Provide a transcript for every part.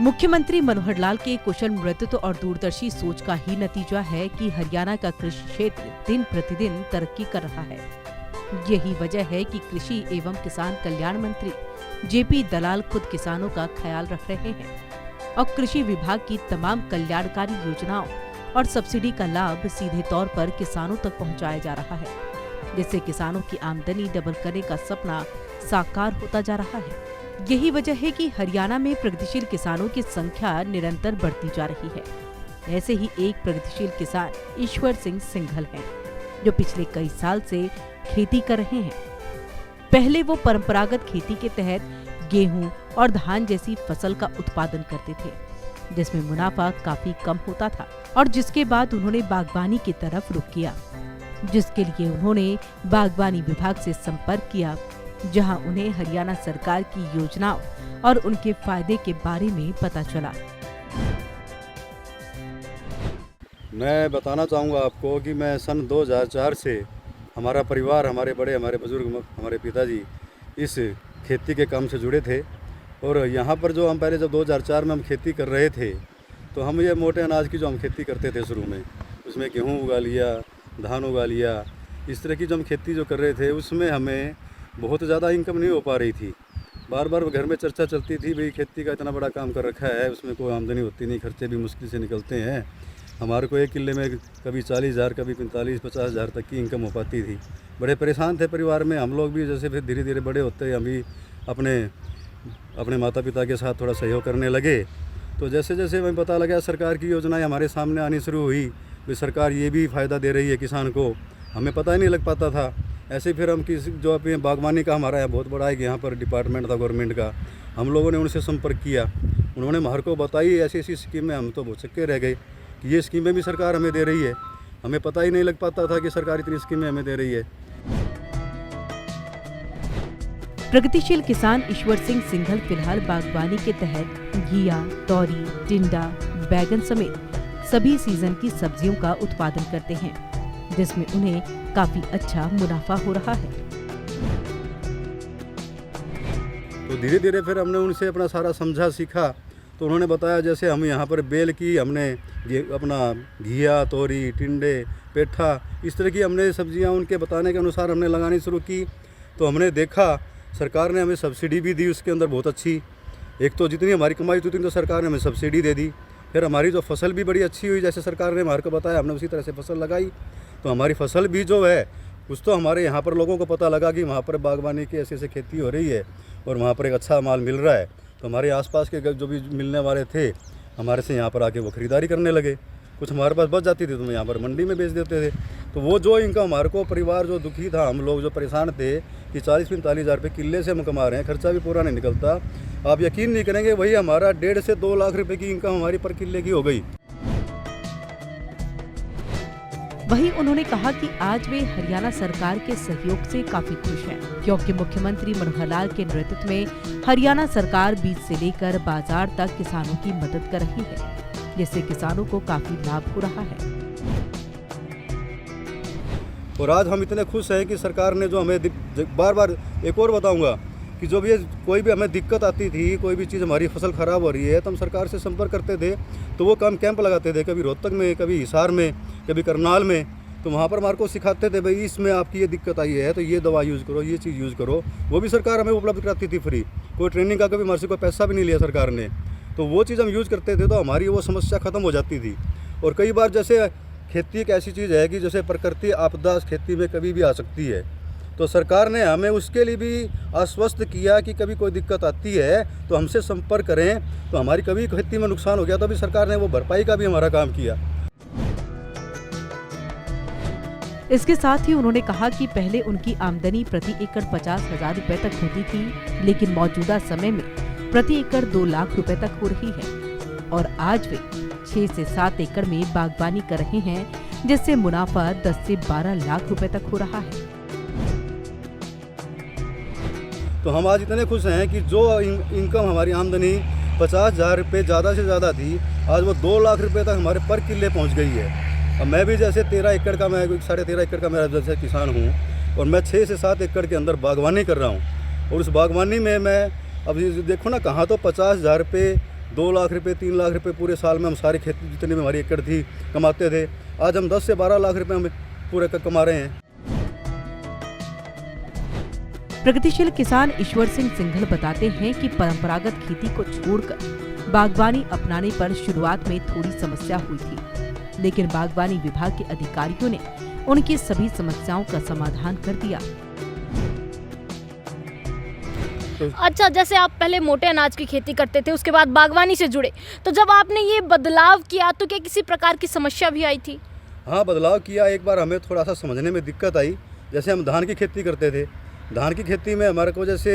मुख्यमंत्री मनोहर लाल के कुशल नेतृत्व और दूरदर्शी सोच का ही नतीजा है कि हरियाणा का कृषि क्षेत्र दिन प्रतिदिन तरक्की कर रहा है। यही वजह है कि कृषि एवं किसान कल्याण मंत्री जेपी दलाल खुद किसानों का ख्याल रख रहे हैं और कृषि विभाग की तमाम कल्याणकारी योजनाओं और सब्सिडी का लाभ सीधे तौर पर किसानों तक पहुंचाया जा रहा है, जिससे किसानों की आमदनी डबल करने का सपना साकार होता जा रहा है। यही वजह है कि हरियाणा में प्रगतिशील किसानों की संख्या निरंतर बढ़ती जा रही है। ऐसे ही एक प्रगतिशील किसान ईश्वर सिंह सिंघल हैं, जो पिछले कई साल से खेती कर रहे हैं। पहले वो परंपरागत खेती के तहत गेहूं और धान जैसी फसल का उत्पादन करते थे, जिसमें मुनाफा काफी कम होता था और जिसके बाद उन्होंने बागवानी की तरफ रुख किया, जिसके लिए उन्होंने बागवानी विभाग से संपर्क किया, जहां उन्हें हरियाणा सरकार की योजनाओं और उनके फायदे के बारे में पता चला। मैं बताना चाहूँगा आपको कि मैं सन 2004 से हमारा परिवार, हमारे बुजुर्ग, हमारे पिताजी इस खेती के काम से जुड़े थे। और यहाँ पर जो हम पहले जब 2004 में हम खेती कर रहे थे, तो हम ये मोटे अनाज की जो हम खेती करते थे शुरू में, उसमें गेहूँ उगा लिया, धान उगा लिया, इस तरह की जो हम खेती जो कर रहे थे, उसमें हमें बहुत ज़्यादा इनकम नहीं हो पा रही थी। बार बार घर में चर्चा चलती थी, भाई खेती का इतना बड़ा काम कर रखा है, उसमें कोई आमदनी होती नहीं, खर्चे भी मुश्किल से निकलते हैं। हमारे को एक किले में कभी 40,000, कभी 45-50,000 तक की इनकम हो पाती थी। बड़े परेशान थे परिवार में हम लोग भी। जैसे फिर धीरे धीरे बड़े होते हम भी अपने माता पिता के साथ थोड़ा सहयोग करने लगे, तो जैसे जैसे हमें पता लगा सरकार की योजनाएं हमारे सामने आनी शुरू हुई, भाई सरकार ये भी फ़ायदा दे रही है किसान को, हमें पता ही नहीं लग पाता था। ऐसे फिर हम जो अपने बागवानी का हमारा बहुत बड़ा एक यहाँ पर डिपार्टमेंट था गवर्नमेंट का, हम लोगों ने उनसे संपर्क किया। उन्होंने हमारे को बताई ऐसी ऐसी स्कीमें, हम तो बहुत चक्के रह गए कि ये स्कीमें भी सरकार हमें दे रही है। हमें पता ही नहीं लग पाता था कि सरकार इतनी स्कीमें हमें दे रही है। प्रगतिशील किसान ईश्वर सिंह सिंघल फिलहाल बागवानी के तहत घिया, तोरी, टिंडा, बैगन समेत सभी सीजन की सब्जियों का उत्पादन करते हैं, जिसमें उन्हें काफी अच्छा मुनाफा हो रहा है। तो धीरे धीरे फिर हमने उनसे अपना सारा समझा सीखा, तो उन्होंने बताया जैसे हम यहाँ पर बेल की हमने अपना घिया, तोरी, टिंडे, पेठा, इस तरह की हमने सब्जियाँ उनके बताने के अनुसार हमने लगानी शुरू की। तो हमने देखा सरकार ने हमें सब्सिडी भी दी उसके अंदर बहुत अच्छी। एक तो जितनी हमारी कमाई थी उतनी तो सरकार ने हमें सब्सिडी दे दी। फिर हमारी जो फसल भी बड़ी अच्छी हुई, जैसे सरकार ने हमारे को बताया, हमने उसी तरह से फसल लगाई। तो हमारी फसल भी जो है कुछ तो हमारे यहाँ पर लोगों को पता लगा कि वहाँ पर बागवानी की ऐसे ऐसे खेती हो रही है और वहाँ पर एक अच्छा माल मिल रहा है। तो हमारे आसपास के जो भी मिलने वाले थे हमारे से यहाँ पर आके वो ख़रीदारी करने लगे। कुछ हमारे पास बच जाती थी तो हम यहाँ पर मंडी में बेच देते थे। तो वो जो इनका हमारे को परिवार जो दुखी था, हम लोग जो परेशान थे कि 40-45 हज़ार रुपये किले से हम कमा रहे हैं, खर्चा भी पूरा नहीं निकलता। आप यकीन नहीं करेंगे, वही हमारा 1.5 से 2 लाख रुपए की इनकम हमारी पर किले की हो गई। वहीं उन्होंने कहा कि आज वे हरियाणा सरकार के सहयोग से काफी खुश हैं, क्योंकि मुख्यमंत्री मनोहर लाल के नेतृत्व में हरियाणा सरकार बीज से लेकर बाजार तक किसानों की मदद कर रही है, जिससे किसानों को काफी लाभ हो रहा है। और आज हम इतने खुश हैं कि सरकार ने जो हमें बार बार एक और बताऊंगा कि जो भी कोई भी हमें दिक्कत आती थी, कोई भी चीज़ हमारी फसल ख़राब हो रही है, तो हम सरकार से संपर्क करते थे। तो वो कैंप लगाते थे, कभी रोहतक में, कभी हिसार में, कभी करनाल में। तो वहाँ पर हमारे को सिखाते थे, भाई इसमें आपकी ये दिक्कत आई है तो ये दवा यूज़ करो, ये चीज़ यूज़ करो। वो भी सरकार हमें उपलब्ध कराती थी फ्री। कोई ट्रेनिंग का कभी हमारे से कोई पैसा भी नहीं लिया सरकार ने। तो वो चीज़ हम यूज़ करते थे तो हमारी वो समस्या ख़त्म हो जाती थी। और कई बार जैसे खेती एक ऐसी चीज़ है कि जैसे प्रकृति आपदा खेती में कभी भी आ सकती है, तो सरकार ने हमें उसके लिए भी आश्वस्त किया कि कभी कोई दिक्कत आती है तो हमसे संपर्क करें। तो हमारी कभी खेती में नुकसान हो गया तो भी सरकार ने वो भरपाई का भी हमारा काम किया। इसके साथ ही उन्होंने कहा कि पहले उनकी आमदनी प्रति एकड़ 50,000 रुपए तक होती थी, लेकिन मौजूदा समय में प्रति एकड़ 2 लाख रुपए तक हो रही है और आज वे 6 से 7 एकड़ में बागवानी कर रहे हैं, जिससे मुनाफा 10 से 12 लाख रुपए तक हो रहा है। तो हम आज इतने खुश हैं कि जो इनकम हमारी आमदनी 50,000 रुपये ज़्यादा से ज़्यादा थी, आज वो 2 लाख रुपए तक हमारे पर किले पहुंच गई है। अब मैं भी जैसे 13 एकड़ का, मैं 13.5 एकड़ का मेरा जैसे किसान हूँ और मैं 6 से 7 एकड़ के अंदर बागवानी कर रहा हूँ। और उस बागवानी में मैं अब देखो ना, कहाँ तो 50,000 रुपये 2 लाख रुपए 3 लाख रुपए पूरे साल में हम सारी खेती जितनी भी हमारी एकड़ थी कमाते थे। आज हम 10 से 12 लाख रुपए हम पूरे कमा रहे हैं। प्रगतिशील किसान ईश्वर सिंह सिंघल बताते हैं कि परंपरागत खेती को छोड़कर बागवानी अपनाने पर शुरुआत में थोड़ी समस्या हुई थी, लेकिन बागवानी विभाग के अधिकारियों ने उनकी सभी समस्याओं का समाधान कर दिया। अच्छा, जैसे आप पहले मोटे अनाज की खेती करते थे, उसके बाद बागवानी से जुड़े, तो जब आपने ये बदलाव किया तो क्या किसी प्रकार की समस्या भी आई थी? हाँ, बदलाव किया। एक बार हमें थोड़ा सा समझने में दिक्कत आई। जैसे हम धान की खेती करते थे, धान की खेती में हमारे को जैसे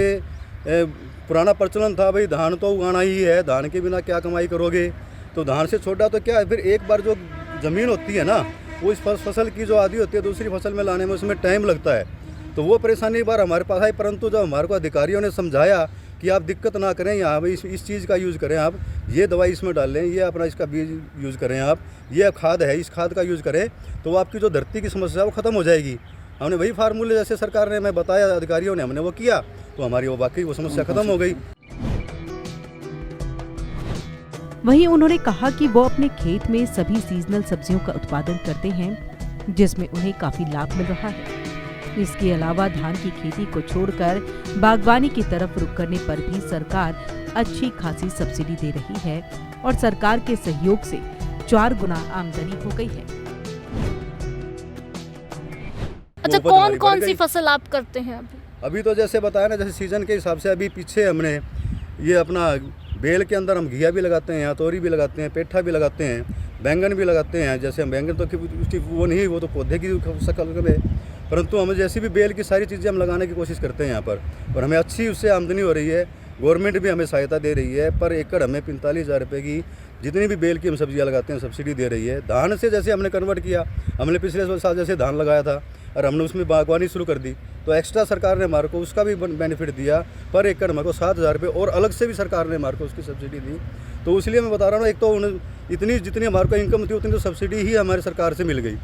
पुराना प्रचलन था, भाई धान तो उगाना ही है, धान के बिना क्या कमाई करोगे। तो धान से छोड़ा तो क्या है, फिर एक बार जो ज़मीन होती है ना, वो इस फसल की जो आदि होती है दूसरी फसल में लाने में उसमें टाइम लगता है। तो वो परेशानी एक बार हमारे पास आई, परंतु जब हमारे को अधिकारियों ने समझाया कि आप दिक्कत ना करें, यहाँ भाई इस चीज़ का यूज़ करें, आप ये दवाई इसमें डाल लें, ये अपना इसका बीज यूज़ करें, आप ये खाद है इस खाद का यूज़ करें, तो वो आपकी जो धरती की समस्या है वो ख़त्म हो जाएगी। हमने वही फार्मूले जैसे सरकार ने मैं बताया, अधिकारियों ने, हमने वो किया तो हमारी वो वाकई वो समस्या ख़त्म हो गई। वहीं उन्होंने कहा कि वो अपने खेत में सभी सीजनल सब्जियों का उत्पादन करते हैं, जिसमें उन्हें काफी लाभ मिल रहा है। इसके अलावा धान की खेती को छोड़कर बागवानी की तरफ रुख करने पर भी सरकार अच्छी खासी सब्सिडी दे रही है और सरकार के सहयोग से 4 गुना आमदनी हो गई है। अच्छा, कौन कौन सी फसल आप करते हैं अभी? अभी तो जैसे बताया ना, जैसे सीजन के हिसाब से अभी पीछे हमने ये अपना बेल के अंदर हम घिया भी लगाते हैं, तोरी भी लगाते हैं, पेठा भी लगाते हैं, बैंगन भी लगाते हैं। जैसे हम बैंगन तो उसकी वो नहीं, वो तो पौधे की शक्ल में, परंतु हमें जैसी भी बेल की सारी चीज़ें हम लगाने की कोशिश करते हैं यहाँ पर, और हमें अच्छी उससे आमदनी हो रही है। गवर्नमेंट भी हमें सहायता दे रही है, पर एकड़ हमें 45,000 रुपये की जितनी भी बेल की हम सब्जियाँ लगाते हैं सब्सिडी दे रही है। धान से जैसे हमने कन्वर्ट किया, हमने पिछले साल जैसे धान लगाया था और हमने उसमें बागवानी शुरू कर दी, तो एक्स्ट्रा सरकार ने हमारे को उसका भी बेनिफिट दिया। पर एकड़ हमारे को 7,000 रुपये और अलग से भी सरकार ने हमारे को उसकी सब्सिडी दी। तो इसलिए मैं बता रहा हूँ, एक तो इतनी जितनी हमारे को इनकम थी उतनी तो सब्सिडी ही हमारी सरकार से मिल गई,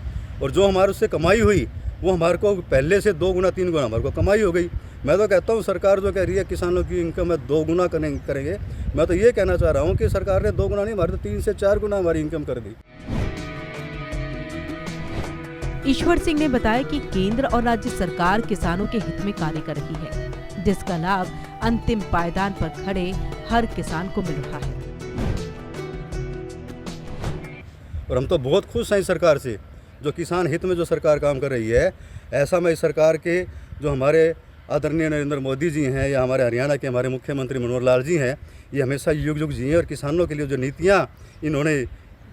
और जो हमारे उससे कमाई हुई वो हमारे को पहले से 2 गुना 3 गुना हमारे को कमाई हो गई। मैं तो कहता हूँ सरकार जो कह रही है किसानों की इनकम है 2 गुना करेंगे, मैं तो ये कहना चाह रहा हूँ कि सरकार ने 2 गुना नहीं, हमारे तो 3 से 4 गुना हमारी इनकम कर दी। ईश्वर सिंह ने बताया कि केंद्र और राज्य सरकार किसानों के हित में कार्य कर रही है, जिसका लाभ अंतिम पायदान पर खड़े हर किसान को मिल रहा है। और हम तो बहुत खुश हैं इस सरकार से, जो किसान हित में जो सरकार काम कर रही है। ऐसा मैं इस सरकार के जो हमारे आदरणीय नरेंद्र मोदी जी हैं या हमारे हरियाणा के हमारे मुख्यमंत्री मनोहर लाल जी हैं, ये हमेशा युग युग जिए, और किसानों के लिए जो नीतियाँ इन्होंने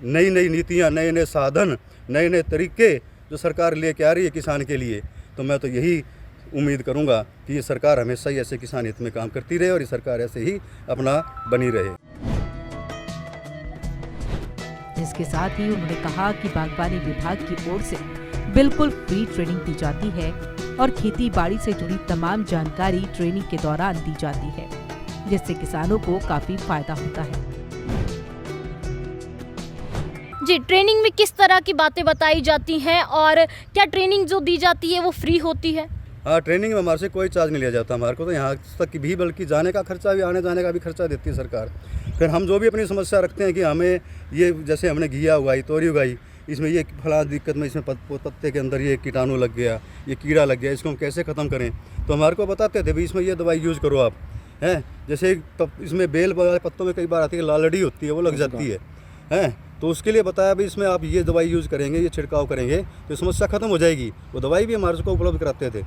नई नई नीतियाँ, नए नए साधन, नए नए तरीके जो सरकार लेके आ रही है किसान के लिए, तो मैं तो यही उम्मीद करूंगा कि ये सरकार हमेशा ही ऐसे किसान हित में काम करती रहे और ये सरकार ऐसे ही अपना बनी रहे। इसके साथ ही उन्होंने कहा कि बागवानी विभाग की ओर से बिल्कुल फ्री ट्रेनिंग दी जाती है और खेती बाड़ी से जुड़ी तमाम जानकारी ट्रेनिंग के दौरान दी जाती है, जिससे किसानों को काफी फायदा होता है। जी, ट्रेनिंग में किस तरह की बातें बताई जाती हैं और क्या ट्रेनिंग जो दी जाती है वो फ्री होती है? हाँ, ट्रेनिंग में हमारे से कोई चार्ज नहीं लिया जाता। हमारे को तो यहाँ तक भी बल्कि जाने का खर्चा भी, आने जाने का भी खर्चा देती है सरकार। फिर हम जो भी अपनी समस्या रखते हैं कि हमें ये जैसे हमने घिया उगाई, तोरी उगाई, इसमें ये फला दिक्कत में इसमें पत्ते के अंदर ये कीटाणु लग गया, ये कीड़ा लग गया, इसको हम कैसे ख़त्म करें, तो हमारे को बताते थे भाई इसमें ये दवाई यूज़ करो आप, हैं। जैसे इसमें बेल पत्तों में कई बार आती है लालड़ी होती है, वो लग जाती है, हैं, तो उसके लिए बताया भाई इसमें आप ये दवाई यूज़ करेंगे, ये छिड़काव करेंगे तो समस्या ख़त्म हो जाएगी। वो दवाई भी हमारे को उपलब्ध कराते थे,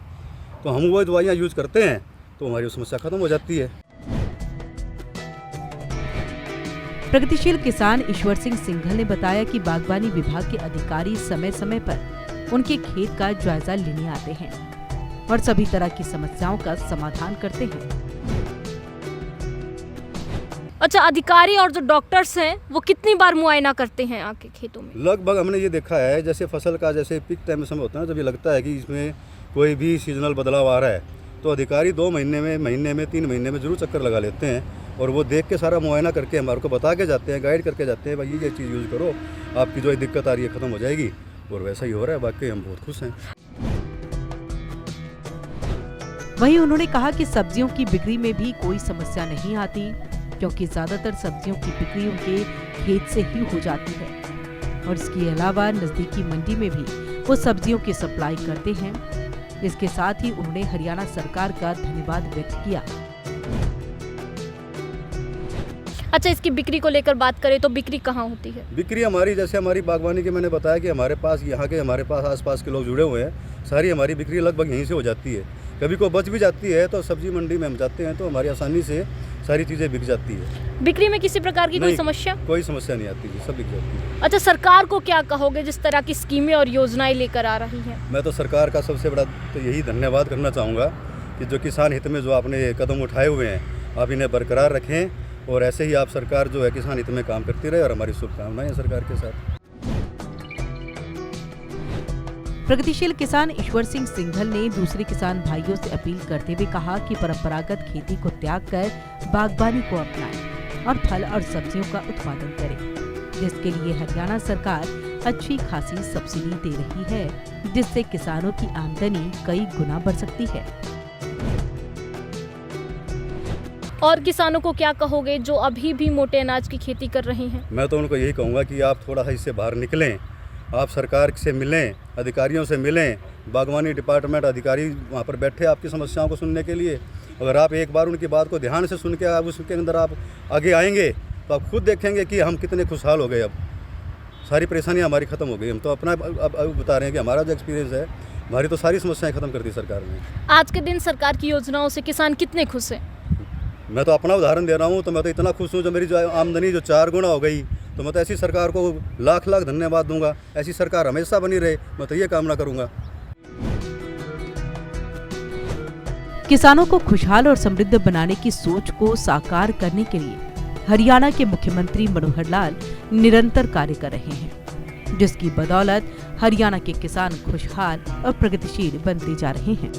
तो हम वो दवाइयाँ यूज़ करते हैं तो हमारी समस्या ख़त्म हो जाती है। प्रगतिशील किसान ईश्वर सिंह सिंघल ने बताया कि बागवानी विभाग के अधिकारी समय समय पर उनके खेत का जायजा लेने आते हैं और सभी तरह की समस्याओं का समाधान करते हैं। अच्छा, अधिकारी और जो डॉक्टर्स हैं वो कितनी बार मुआयना करते हैं आके खेतों में? लगभग हमने ये देखा है, जैसे फसल का जैसे पीक टाइम में समय होता है, जब ये लगता है कि इसमें कोई भी सीजनल बदलाव आ रहा है, तो अधिकारी 2 महीने में 3 महीने में जरूर चक्कर लगा लेते हैं और वो देख के सारा मुआयना करके हमारे को बता के जाते हैं, गाइड करके जाते हैं, भाई ये चीज़ यूज़ करो, आपकी जो दिक्कत आ रही है ख़त्म हो जाएगी। और वैसा ही हो रहा है, बाकी हम बहुत खुश हैं। वहीं उन्होंने कहा कि सब्जियों की बिक्री में भी कोई समस्या नहीं आती, क्योंकि ज्यादातर सब्जियों की बिक्री उनके खेत से ही हो जाती है और इसके अलावा नजदीकी मंडी में भी वो सब्जियों की सप्लाई करते हैं। इसके साथ ही उन्होंने हरियाणा सरकार का धन्यवाद व्यक्त किया। अच्छा, इसकी बिक्री को लेकर बात करें तो बिक्री कहाँ होती है? बिक्री हमारी, जैसे हमारी बागवानी की मैंने बताया कि हमारे पास यहाँ के हमारे पास आसपास के लोग जुड़े हुए हैं, सारी हमारी बिक्री लगभग यहीं से हो जाती है। कभी कोई बच भी जाती है तो सब्जी मंडी में हम जाते हैं तो हमारी आसानी से सारी चीज़ें बिक जाती है। बिक्री में किसी प्रकार की कोई समस्या? कोई समस्या नहीं आती जी, सब बिक जाती है। अच्छा, सरकार को क्या कहोगे जिस तरह की स्कीमें और योजनाएं लेकर आ रही हैं? मैं तो सरकार का सबसे बड़ा तो यही धन्यवाद करना चाहूँगा कि जो किसान हित में जो आपने कदम उठाए हुए हैं आप इन्हें बरकरार रखें और ऐसे ही आप सरकार जो है किसान हित में काम करती रहे और हमारी शुभकामनाएं हैं सरकार के साथ। प्रगतिशील किसान ईश्वर सिंह सिंघल ने दूसरे किसान भाइयों से अपील करते हुए कहा कि परंपरागत खेती को त्याग कर बागवानी को अपनाएं और फल और सब्जियों का उत्पादन करें, जिसके लिए हरियाणा सरकार अच्छी खासी सब्सिडी दे रही है, जिससे किसानों की आमदनी कई गुना बढ़ सकती है। और किसानों को क्या कहोगे जो अभी भी मोटे अनाज की खेती कर रहे हैं? मैं तो उनको यही कहूँगा कि आप थोड़ा सा इससे बाहर निकलें, आप सरकार से मिलें, अधिकारियों से मिलें, बागवानी डिपार्टमेंट अधिकारी वहाँ पर बैठे आपकी समस्याओं को सुनने के लिए। अगर आप एक बार उनकी बात को ध्यान से सुन के आप उसके अंदर आप आगे आएंगे तो आप खुद देखेंगे कि हम कितने खुशहाल हो गए। अब सारी परेशानियाँ हमारी ख़त्म हो गई। हम तो अपना अब बता रहे हैं कि हमारा जो एक्सपीरियंस है, हमारी तो सारी समस्याएँ ख़त्म कर दी सरकार ने। आज के दिन सरकार की योजनाओं से किसान कितने खुश हैं? मैं तो अपना उदाहरण दे रहा हूँ, तो मैं तो इतना खुश हूँ जो मेरी जो आमदनी जो 4 गुना हो गई, तो मैं तो ऐसी सरकार को लाख लाख धन्यवाद दूंगा। ऐसी सरकार हमेशा बनी रहे, मैं तो ये कामना करूंगा। किसानों को खुशहाल और समृद्ध बनाने की सोच को साकार करने के लिए हरियाणा के मुख्यमंत्री मनोहर लाल निरंतर कार्य कर रहे हैं, जिसकी बदौलत हरियाणा के किसान खुशहाल और प्रगतिशील बनते जा रहे हैं।